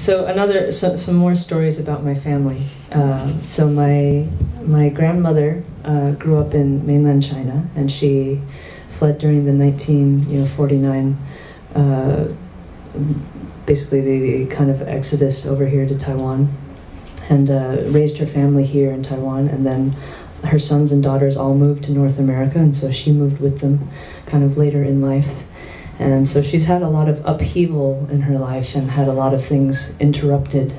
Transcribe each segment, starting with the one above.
Some more stories about my family. So my grandmother grew up in mainland China, and she fled during the 1949, basically the kind of exodus over here to Taiwan, and raised her family here in Taiwan, and then her sons and daughters all moved to North America, and so she moved with them kind of later in life. And so she's had a lot of upheaval in her life and had a lot of things interrupted,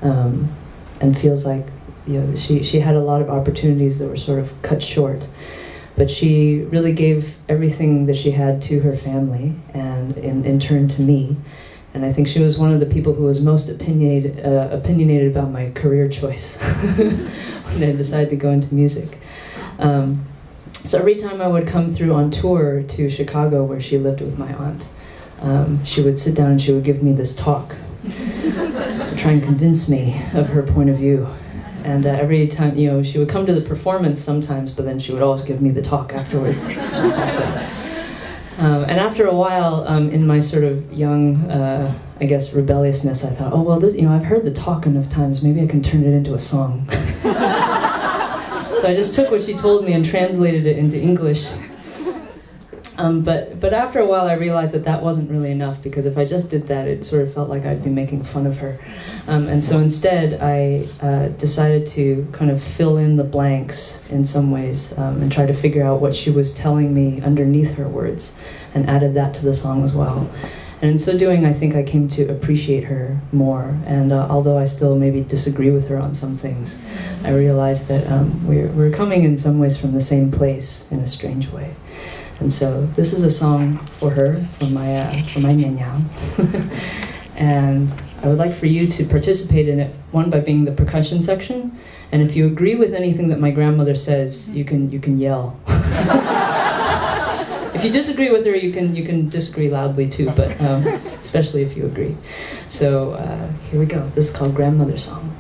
and feels like, you know, she had a lot of opportunities that were sort of cut short. But she really gave everything that she had to her family, and in turn to me. And I think she was one of the people who was most opinionated about my career choice when I decided to go into music. So every time I would come through on tour to Chicago, where she lived with my aunt, she would sit down and she would give me this talk to try and convince me of her point of view. And every time, you know, she would come to the performance sometimes, but then she would always give me the talk afterwards. And after a while, in my sort of young, I guess, rebelliousness, I thought, oh, well, this, you know, I've heard the talk enough times, maybe I can turn it into a song. So I just took what she told me and translated it into English. But after a while I realized that that wasn't really enough, because if I just did that, it sort of felt like I'd be making fun of her. And so instead I decided to kind of fill in the blanks in some ways, and try to figure out what she was telling me underneath her words, and added that to the song as well. And in so doing, I think I came to appreciate her more, and although I still maybe disagree with her on some things, I realized that we're coming in some ways from the same place in a strange way. And so this is a song for her, for my Nian Yang. And I would like for you to participate in it, one, by being the percussion section, and if you agree with anything that my grandmother says, you can yell. If you disagree with her, you can disagree loudly too, but especially if you agree. So here we go. This is called Grandmother Song.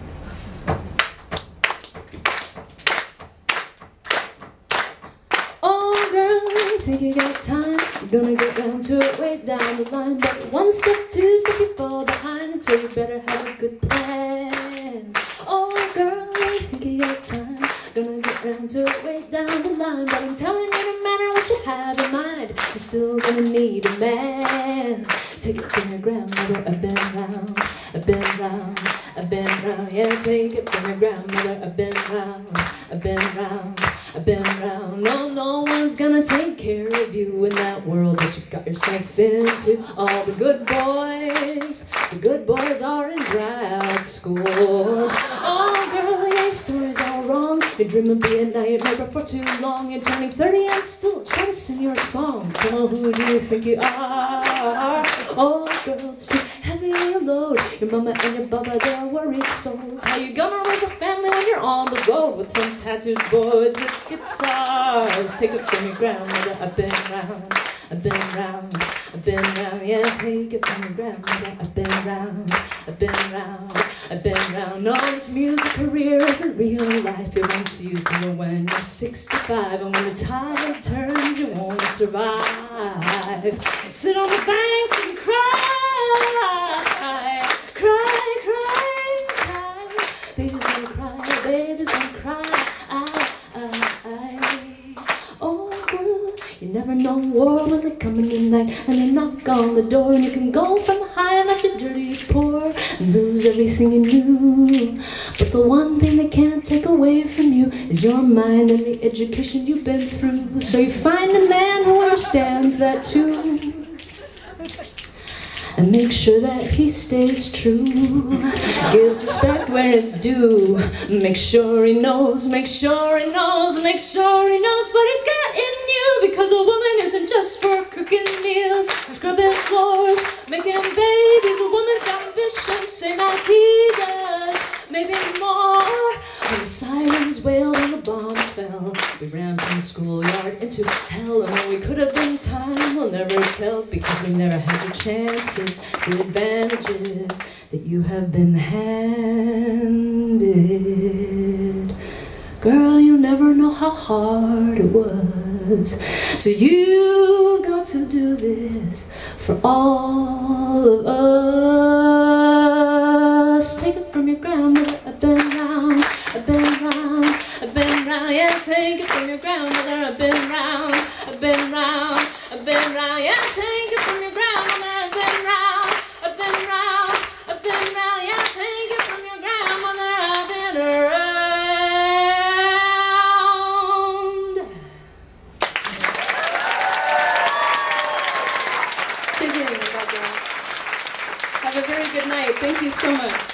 Oh girl, think you got time? You're gonna get round to it way down the line, but one step, two step, you fall behind, so you better have a good plan. Oh girl, think you got time? Gonna get round to it way down the line, but I'm telling you, no matter what you have in mind, you're still gonna need a man. Take it from your grandmother, I've been round, I've been round, I've been round. Yeah, take it from your grandmother, I've been round, I've been round, I've been round. No one's gonna take care of you in that world that you got yourself into. All the good boys are in grad school. Oh girl, yeah, your story's all wrong. Your dream will be a nightmare before too long. You're turning 30 and still trying to sing your songs. Come on, who do you think you are? Oh girl, it's too heavy a load. Your mama and your baba, they're worried souls. How you gonna raise a family when you're on the road with some tattooed boys with guitars? Take it from your grandmother, I've been round, I've been round, I've been round. Yeah, take it from your grandmother, I've been round, I've been round, I've been round. No, this music career isn't real life. It won't see you through when you're 65, and when the tide turns, you won't survive. Sit on the banks and cry, cry, cry, cry. Babies don't cry, babies don't cry. Oh girl, you never know war when they come in the night and they knock on the door, and you can go from the high and let the dirty poor and lose everything you knew. But the one thing they can't take away from you is your mind and the education you've been through. So you find a man who understands that too, and make sure that he stays true, gives respect where it's due. Make sure he knows, make sure he knows, make sure he knows what he's got in you, because a woman isn't just for cooking meals, scrubbing floors, making babies. A woman's ambition, same as he does, maybe more. When the sirens wailed and the bombs fell, we ran from the schoolyard into hell, and when we could have been time, we'll never tell, because we never had the chances, the advantages that you have been handed. Girl, you'll never know how hard it was, so you've got to do this for all of us. yeah, take it from your grandmother. I've been round, I've been round, I've been round. Yeah, take it from your grandmother. I've been round, I've been round, I've been round. Yeah, take it from your grandmother. I've been around. Have a very good night. Thank you so much.